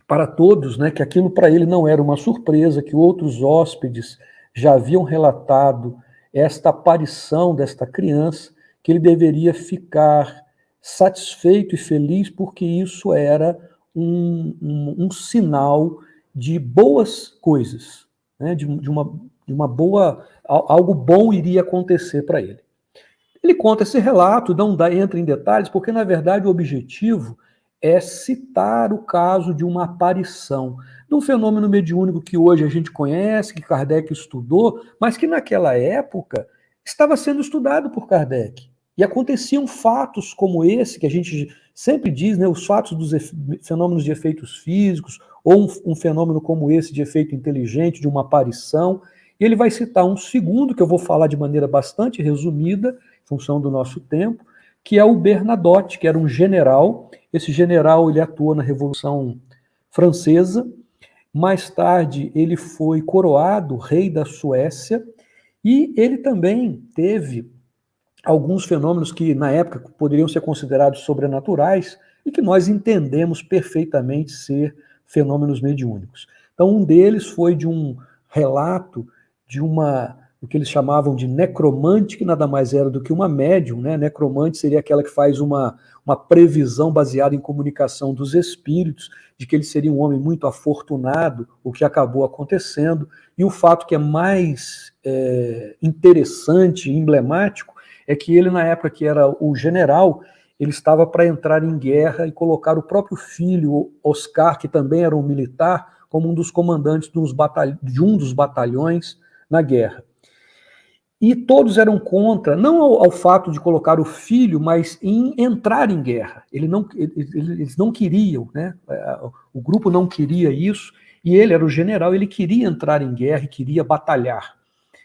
para todos, né, que aquilo para ele não era uma surpresa, que outros hóspedes já haviam relatado esta aparição desta criança, que ele deveria ficar satisfeito e feliz, porque isso era um sinal de boas coisas, né, de uma boa, algo bom iria acontecer para ele. Ele conta esse relato, não entra em detalhes, porque na verdade o objetivo é citar o caso de uma aparição, de um fenômeno mediúnico que hoje a gente conhece, que Kardec estudou, mas que naquela época estava sendo estudado por Kardec. E aconteciam fatos como esse, que a gente sempre diz, né, os fatos dos fenômenos de efeitos físicos, ou um fenômeno como esse de efeito inteligente, de uma aparição. E ele vai citar um segundo, que eu vou falar de maneira bastante resumida, em função do nosso tempo, que é o Bernadotte, que era um general. Esse general ele atuou na Revolução Francesa. Mais tarde ele foi coroado rei da Suécia, e ele também teve alguns fenômenos que na época poderiam ser considerados sobrenaturais e que nós entendemos perfeitamente ser fenômenos mediúnicos. Então um deles foi de um relato de o que eles chamavam de necromante, que nada mais era do que uma médium, né? Necromante seria aquela que faz uma previsão baseada em comunicação dos espíritos, de que ele seria um homem muito afortunado, o que acabou acontecendo. E o fato que é mais interessante e emblemático é que ele, na época que era o general, ele estava para entrar em guerra e colocar o próprio filho, Oscar, que também era um militar, como um dos comandantes de um dos batalhões na guerra. E todos eram contra, não ao fato de colocar o filho, mas em entrar em guerra. Eles não queriam, né? O grupo não queria isso, e ele era o general, ele queria entrar em guerra e queria batalhar.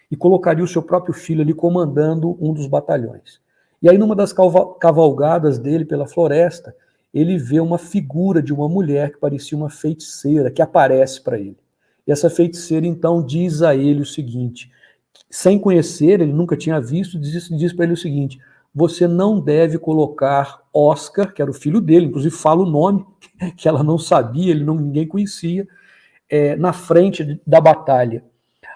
E colocaria o seu próprio filho ali comandando um dos batalhões. E aí, numa das cavalgadas dele pela floresta, ele vê uma figura de uma mulher que parecia uma feiticeira, que aparece para ele. E essa feiticeira, então, diz a ele o seguinte, sem conhecer, ele nunca tinha visto, diz para ele o seguinte: você não deve colocar Oscar, que era o filho dele, inclusive fala o nome, que ela não sabia, ninguém conhecia, na frente da batalha.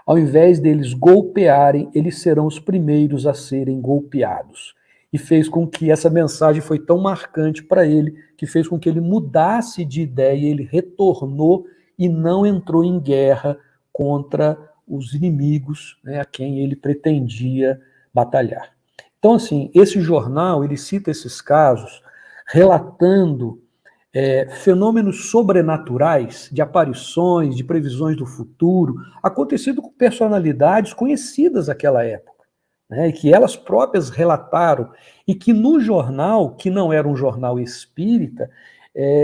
Ao invés deles golpearem, eles serão os primeiros a serem golpeados. E fez com que essa mensagem foi tão marcante para ele, que fez com que ele mudasse de ideia, ele retornou e não entrou em guerra contra os inimigos, né, a quem ele pretendia batalhar. Então, assim, esse jornal, ele cita esses casos, relatando fenômenos sobrenaturais, de aparições, de previsões do futuro, acontecido com personalidades conhecidas naquela época, né, e que elas próprias relataram, e que no jornal, que não era um jornal espírita,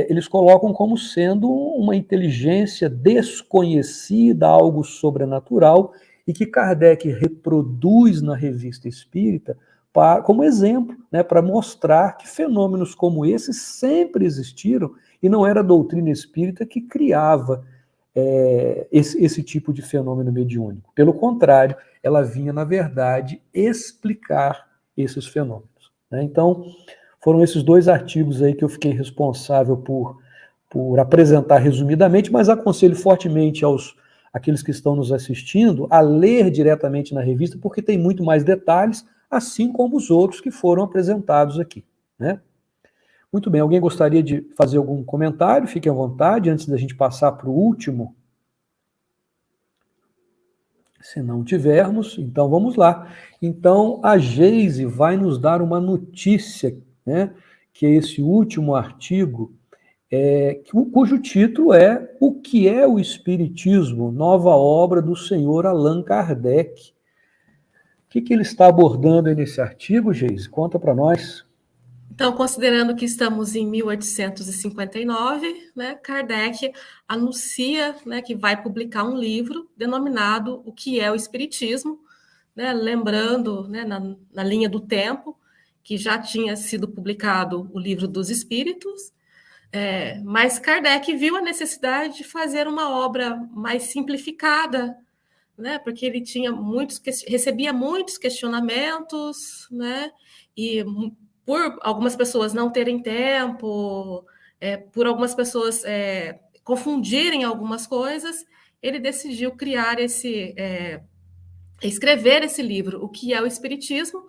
eles colocam como sendo uma inteligência desconhecida, algo sobrenatural, e que Kardec reproduz na Revista Espírita como exemplo, né, para mostrar que fenômenos como esses sempre existiram, e não era a doutrina espírita que criava esse tipo de fenômeno mediúnico. Pelo contrário, ela vinha, na verdade, explicar esses fenômenos, né? Então, foram esses 2 artigos aí que eu fiquei responsável por apresentar resumidamente, mas aconselho fortemente aqueles que estão nos assistindo a ler diretamente na revista, porque tem muito mais detalhes, assim como os outros que foram apresentados aqui, né? Muito bem, alguém gostaria de fazer algum comentário? Fique à vontade, antes da gente passar para o último. Se não tivermos, então vamos lá. Então, a Geise vai nos dar uma notícia, né, que é esse último artigo, cujo título é O que é o Espiritismo? Nova obra do senhor Allan Kardec. O que ele está abordando aí nesse artigo, Geise? Conta para nós. Então, considerando que estamos em 1859, né, Kardec anuncia, né, que vai publicar um livro denominado O que é o Espiritismo, né, lembrando, né, na linha do tempo, que já tinha sido publicado o Livro dos Espíritos, mas Kardec viu a necessidade de fazer uma obra mais simplificada, né, porque ele recebia muitos questionamentos, né, e por algumas pessoas não terem tempo, por algumas pessoas confundirem algumas coisas, ele decidiu escrever esse livro, O que é o Espiritismo,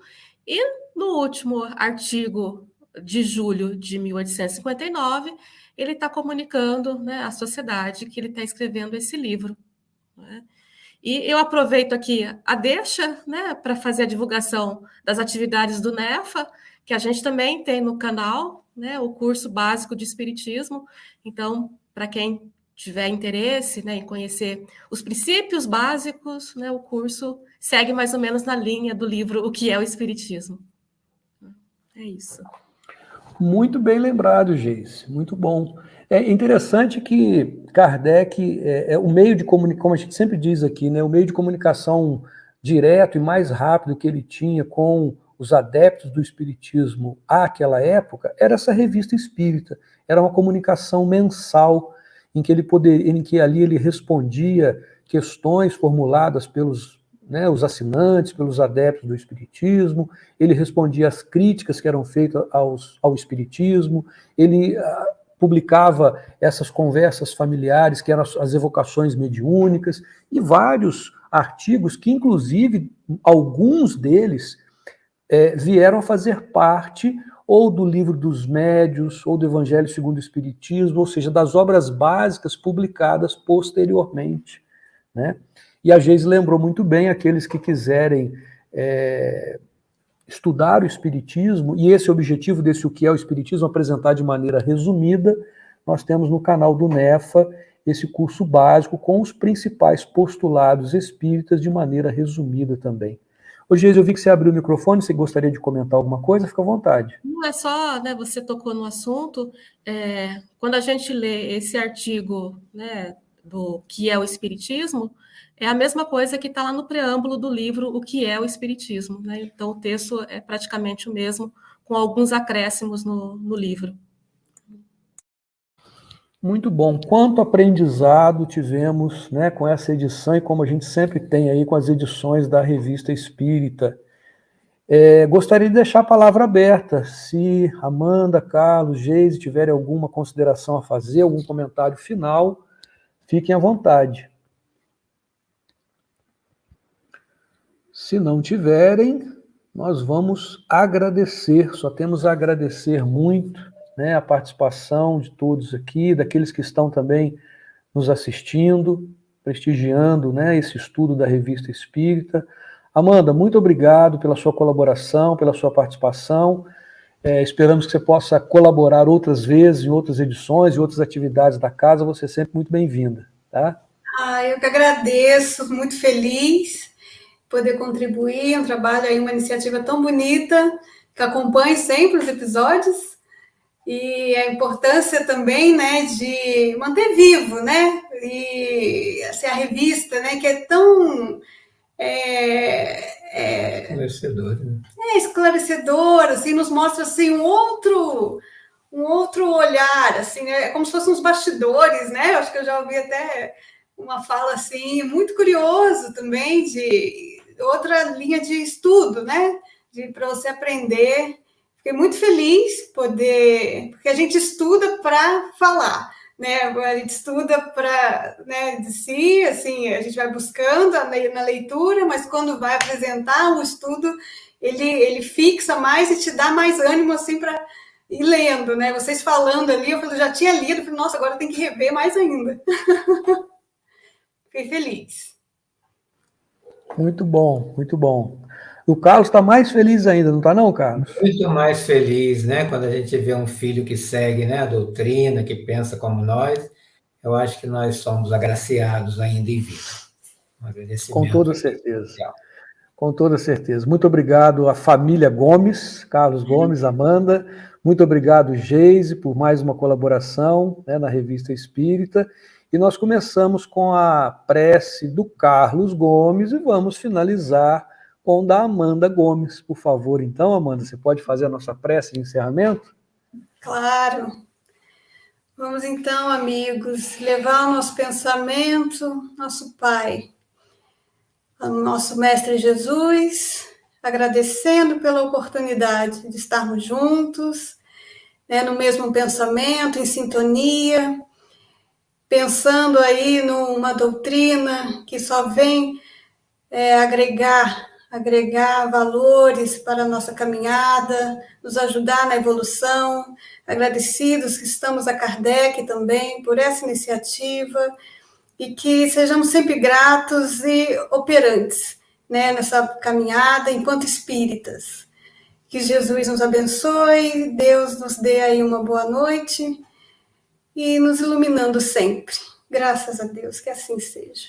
e no último artigo de julho de 1859, ele está comunicando, né, à sociedade que ele está escrevendo esse livro, né? E eu aproveito aqui a deixa, né, para fazer a divulgação das atividades do NEFA, que a gente também tem no canal, né, o curso básico de Espiritismo. Então, para quem tiver interesse, né, em conhecer os princípios básicos, né, o curso segue mais ou menos na linha do livro O que é o Espiritismo. É isso. Muito bem lembrado, Geise. Muito bom. É interessante que Kardec o meio de comunicação, como a gente sempre diz aqui, né, o meio de comunicação direto e mais rápido que ele tinha com os adeptos do espiritismo àquela época era essa revista espírita. Era uma comunicação mensal em que ali ele respondia questões formuladas pelos, né, os assinantes, pelos adeptos do espiritismo. Ele respondia às críticas que eram feitas ao espiritismo. Ele publicava essas conversas familiares, que eram as evocações mediúnicas, e vários artigos que, inclusive, alguns deles vieram a fazer parte ou do Livro dos Médiuns, ou do Evangelho segundo o Espiritismo, ou seja, das obras básicas publicadas posteriormente, né? E a Geise lembrou muito bem aqueles que quiserem estudar o Espiritismo, e esse objetivo desse O que é o Espiritismo, apresentar de maneira resumida. Nós temos no canal do NEFA esse curso básico com os principais postulados espíritas de maneira resumida também. Ô, Geise, eu vi que você abriu o microfone, você gostaria de comentar alguma coisa? Fica à vontade. Não é só, né, você tocou no assunto, quando a gente lê esse artigo, né, do que é o Espiritismo, é a mesma coisa que está lá no preâmbulo do livro O que é o Espiritismo, né? Então o texto é praticamente o mesmo, com alguns acréscimos no livro. Muito bom. Quanto aprendizado tivemos, né, com essa edição, e como a gente sempre tem aí com as edições da Revista Espírita. Gostaria de deixar a palavra aberta. Se Amanda, Carlos, Geise tiverem alguma consideração a fazer, algum comentário final, fiquem à vontade. Se não tiverem, nós vamos agradecer, só temos a agradecer muito, né, a participação de todos aqui, daqueles que estão também nos assistindo, prestigiando, né, esse estudo da Revista Espírita. Amanda, muito obrigado pela sua colaboração, pela sua participação. Esperamos que você possa colaborar outras vezes, em outras edições, em outras atividades da casa. Você é sempre muito bem-vinda, tá? Eu que agradeço, muito feliz poder contribuir, um trabalho aí, uma iniciativa tão bonita, que acompanhe sempre os episódios, e a importância também, né, de manter vivo, né, e assim, a revista, né, que é tão esclarecedor, né? Esclarecedor, assim, nos mostra assim um outro olhar, assim, é como se fossem uns bastidores, né? Eu acho que eu já ouvi até uma fala assim, muito curioso também, de outra linha de estudo, né? Para você aprender. Fiquei muito feliz porque a gente estuda para falar, né? A gente estuda para, né, de si, assim, a gente vai buscando na leitura, mas quando vai apresentar o estudo, ele fixa mais e te dá mais ânimo, assim, para ir lendo, né? Vocês falando ali, eu já tinha lido, falei, nossa, agora tem que rever mais ainda. Fiquei feliz. Muito bom, muito bom. O Carlos está mais feliz ainda, não está não, Carlos? Muito mais feliz, né? Quando a gente vê um filho que segue, né, a doutrina, que pensa como nós, eu acho que nós somos agraciados ainda em vida. Um agradecimento. Com toda certeza. Com toda certeza. Muito obrigado à família Gomes, Carlos Gomes, Amanda. Muito obrigado, Geise, por mais uma colaboração, né, na Revista Espírita. E nós começamos com a prece do Carlos Gomes e vamos finalizar com da Amanda Gomes. Por favor, então, Amanda, você pode fazer a nossa prece de encerramento? Claro. Vamos então, amigos, levar o nosso pensamento, nosso Pai, ao nosso Mestre Jesus, agradecendo pela oportunidade de estarmos juntos, né, no mesmo pensamento, em sintonia, pensando aí numa doutrina que só vem agregar valores para a nossa caminhada, nos ajudar na evolução. Agradecidos que estamos a Kardec também por essa iniciativa e que sejamos sempre gratos e operantes, né, nessa caminhada enquanto espíritas. Que Jesus nos abençoe, Deus nos dê aí uma boa noite e nos iluminando sempre. Graças a Deus, que assim seja.